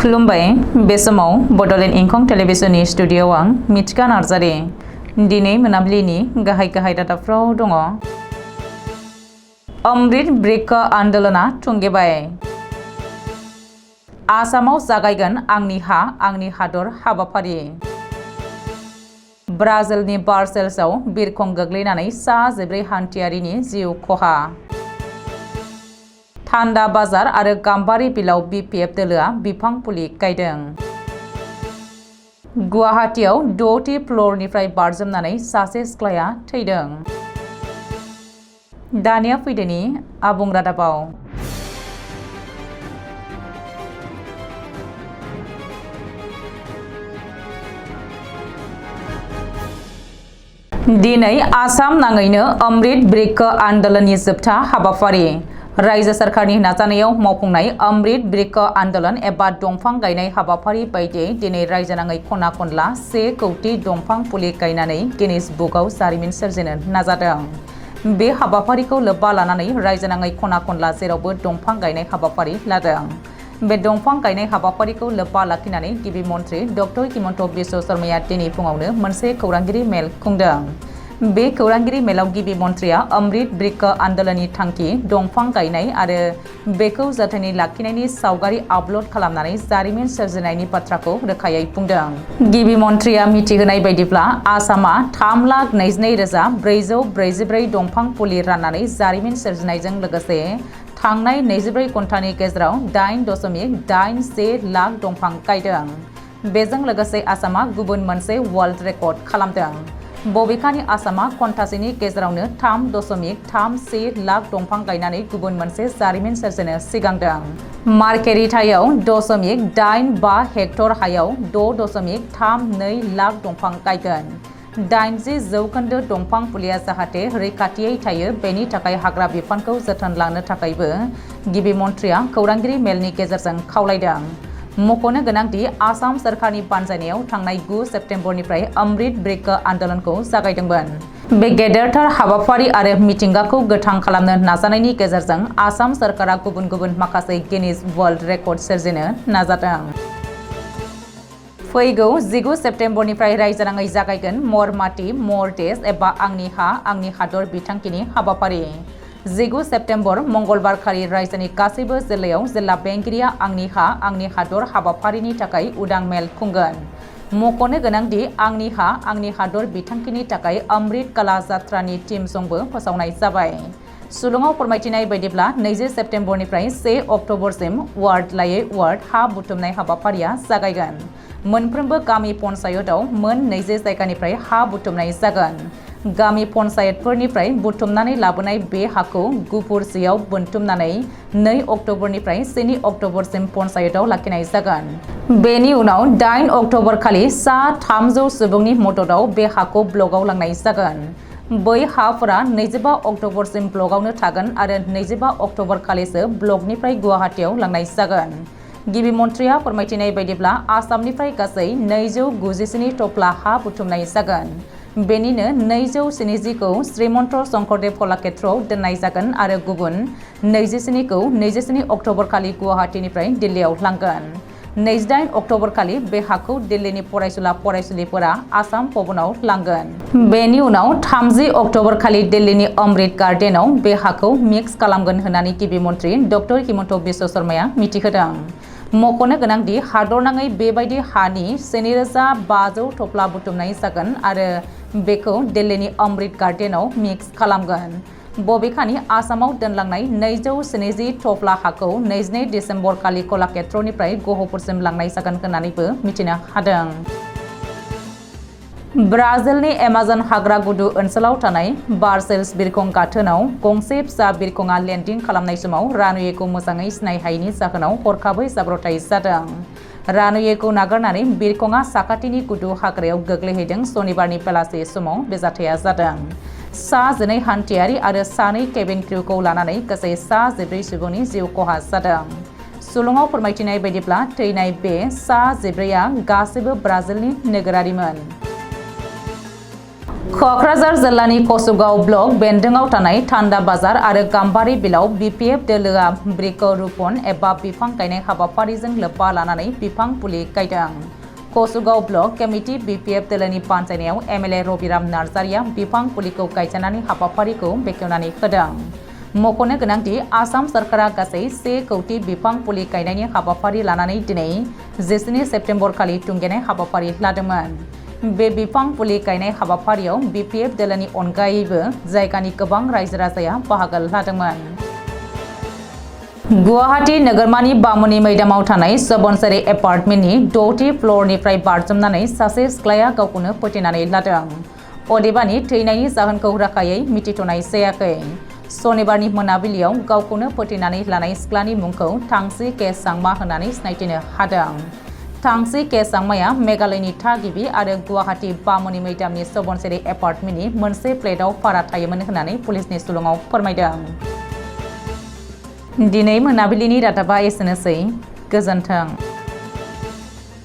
खुलुमबाय बे समाव बडोलेण्ड इंखं टेलिभिजननि स्टुडिय'आव आं मिथिका नार्जारि दिनै मोनाबिलिनि गाहाय रादाबफ्राव दङ। अमृत ब्रेक आन्दोलना थुंगेबाय। आसामाव जागायगोन आंनि हा आंनि हादर हाबाफारि। ब्राजिलनि बार्सेल्सआव बिरखं गोग्लैनानै सा 14 हान्थियारिनि जिउ खहा। थान्दा बाजार आरो गाम्बारि बिलाव BPF दोलोआ बिफां फुलि गायदों। गुवाहाटीआव 6थि फ्ल'रनिफ्राय बारजुमनानै सासे सिख्लाया थैदों। दानिया फैदोनि आबुं रादाबाव। दिनै आसाम नाङैनो अमृत ब्रेक आन्दोलननि जोबथा हाबाफारि। रायजो सरकारनि नाजानायाव मावफुंनाय अमृत ब्रेक आन्दोलन एबा दंफां गायनाय हाबाफारि बायदियै दिनै रायजो नाङै खना खनला 1 कौटि दंफां फुलि गायनानै गिनिस बुकआव जारिमिन सोरजिनो नाजादों। बे हाबाफारिखौ लोब्बा लानानै रायजो नाङै खना खनला जेरावबो दंफां गायनाय हाबाफारि लादों। बे दंफां गायनाय हाबाफारिखौ लोब्बा लाखिनानै गिबि मन्थ्रि डक्टर हिमन्त बिश्व शर्माया दिनै फुङावनो मोनसे खौरांगिरि मेल खुंदों। बे खौरांगिरि मेलाव गिबि मन्थ्रिया अमृत ब्रेक आन्दोलननि थांखि दंफां गायनाय आरो बेखौ जोथोनै लाखिनायनि सावगारि आपल'ड खालामनानै जारिमिन सोरजिनायनि बाथ्राखौ रोखायै बुंदों। गिबि मन्थ्रिया मिथिहोनाय बायदिब्ला आसामा 3,22,444 दंफां फुलि राननानै जारिमिन सोरजिनायजों लोगोसे थांनाय 24 घन्टानि गेजेराव 8.81 लाख दंफां गायदों। बेजों लोगोसे आसामा गुबुन मोनसे वर्ल्ड रेकर्ड खालामदों। बबेखानि आसामा घन्टासेनि गेजेरावनो 3.31 लाख दंफां गायनानै गुबुन मोनसे जारिमिन सोरजिनो सिगांदों। मार्केरिटायाव 0.85 हेक्टर हायाव 6.32 लाख दंफां गायगोन। 80% दंफां फुलिया जाहाथे रैखाथियै थायो बेनि थाखाय हाग्रा बिफानखौ जोथोन लानो थाखायबो गिबि मन्थ्रिया खौरांगिरि मेलनि गेजेरजों खावलायदों। मख'नो गोनांदि आसाम सोरखारनि बानजायनायाव थांनाय 9 सेप्तेम्बरनिफ्राय अमृत ब्रेक आन्दोलनखौ जागायदोंमोन। बे गेदेरथार हाबाफारि आरो मिथिंगाखौ गोथां खालामनो नाजानायनि गेजेरजों आसाम सोरखारा गुबुन गुबुन माखासे गिनिस वर्ल्ड रेकर्ड सोरजिनो नाजादों। फैगौ 19 सेप्तेम्बरनिफ्राय रायजो नाङै जागायगोन मर माटि मर देश एबा आंनि हा आंनि हादर बिथांखिनि हाबाफारि। 19 सेप्तेम्बर मंगलबारखालि रायजोनि गासैबो जिल्लायाव जिल्ला बेंगिरिया आंनि हा आंनि हादर हाबाफारिनि थाखाय उदां मेल खुंगोन। मख'नो गोनांदि आंनि हा आंनि हादर बिथांखिनि थाखाय अमृत काला जात्रानि थीम संबो फोसावनाय जाबाय। सुलुङाव फोरमायथिनाय बायदिब्ला 20 सेप्तेम्बरनिफ्राय 1 अक्ट'बरसिम वार्ड लायै वार्ड हा बुथुमनाय हाबाफारिया जागायगोन। मोनफ्रोमबो गामि पन्चायतआव मोन 20 जायगानिफ्राय हा बुथुमनाय जागोन। गामि पन्चायतफोरनिफ्राय बुथुमनानै लाबोनाय बे हाखौ गुफुर जियाव बोनथुमनानै 2 अक्ट'बरनिफ्राय 3 अक्ट'बरसिम पन्चायतआव लाखिनाय जागोन। बेनि उनाव 8 अक्ट'बरखालि सा 300 सुबुंनि मददआव बे हाखौ ब्लकआव लांनाय जागोन। बै हाफोरा 25 अक्ट'बरसिम ब्लकआवनो थागोन आरो 25 अक्ट'बरखालिसो ब्लकनिफ्राय गुवाहाटीआव लांनाय जागोन। गिबि मन्थ्रिया फोरमायथिनाय बायदिब्ला आसामनिफ्राय गासै 297 थफ्ला हा बुथुमनाय जागोन। बेनिनो 270खौ श्रीमन्त शंकरदेव कलाक्षेत्रआव दोननाय जागोन आरो गुबुन 27खौ 27 अक्ट'बरखालि गुवाहाटीनिफ्राय दिल्लीयाव लांगोन। 28 अक्ट'बरखालि बे हाखौ दिल्लीनि फरायसुला फरायसुलिफोरा आसाम भवनाव लांगोन। बेनि उनाव 30 अक्ट'बरखालि दिल्लीनि अमृत गार्डेनआव बे हाखौ मिक्स खालामगोन होननानै गिबि मन्थ्रि डक्टर हिमन्त बिश्व शर्माया मिथिहोदों। मख'नो गोनांदि हादरनाङै बेबायदि हानि 1500 थफ्ला बुथुमनाय जागोन आरो बेखौ दिल्लीनि अमृत गार्डेनआव मिक्स खालामगोन। बबेखानि आसामाव दोनलांनाय 270 थफ्ला हाखौ 22 डिसेम्बरखालि कलाक्षेत्रनिफ्राय गहपुरसिम लांनाय जागोन होननानैबो मिथिनो हादों। ब्राजिलनि एमाजन हाग्रा गुदु ओनसोलाव थानाय बार्सेल्स बिरखं गाथोनाव गंसे फिसा बिरखंआ लेन्डिं खालामनाय समाव रानवेखौ मोजाङै सिनाय हायैनि जाहोनाव हरखाबै जाब्रबथाय जादों। रानवेखौ नागारनानै बिरखंआ साखाथिनि गुदु हाग्रायाव गोग्लैहैदों। सनिबारनि बेलासि समाव बे जाथाया जादों। सा 12 हान्थियारि आरो 2 केबिन क्रिउखौ लानानै गासै सा 14 सुबुंनि जिउ खहा जादों। सुलुङाव फोरमायथिनाय बायदिब्ला थैनाय बे सा 14आ गासैबो ब्राजिलनि नोगोरारिमोन। क'क्राझार जिल्लानि कसुगाव ब्लक बेन्दोंआव थानाय थान्दा बाजार आरो गाम्बारि बिलाव BPF दोलोआ बृक्षरोपण एबा बिफां गायनाय हाबाफारिजों लोब्बा लानानै बिफां फुलि गायदों। कसुगाव ब्लक कमिटि BPF दोलोनि बानजायनायाव MLA रबिराम नार्जारिया बिफां फुलिखौ गायजेननानै हाबाफारिखौ बेखेवनानै होदों। मख'नो गोनांदि आसाम सरकारा गासै 1 कौटि बिफां फुलि गायनायनि हाबाफारि लानानै दिनै 19 सेप्तेम्बर खालि थुंगेनाय हाबाफारि लादोंमोन। बे बिफां फुलि गायनाय हाबाफारियाव BPF दोलोनि अनगायैबो जायगानि गोबां रायजो राजाया बाहागो लादोंमोन। गुवाहाटी नोगोरमानि बामुनि मैदामाव थानाय सबनसेरी एपार्टमेन्टनि 6थि फ्ल'रनिफ्राय बारजुमनानै सासे सिख्लाया गावखौनो फोथैनानै लादों। अदेबानि थैनायनि जाहोनखौ रोखायै मिथिथ'नाय जायाखै। सनिबारनि मोनाबिलियाव गावखौनो फोथैनानै लानाय सिख्लानि मुंखौ थांसी के सांमा होननानै सिनायथिनो हादों। थांसी के सांमाया मेघालयनि थागिबि आरो गुवाहाटी बामुनि मैदामनि सबनसेरी एपार्टमेन्टनि मोनसे फ्लेटआव भारा थायोमोन होननानै पुलिसनि सुलुङाव फोरमायदों। दिनै मोनाबिलिनि रादाबा एसेनोसै। गोजोन्थों।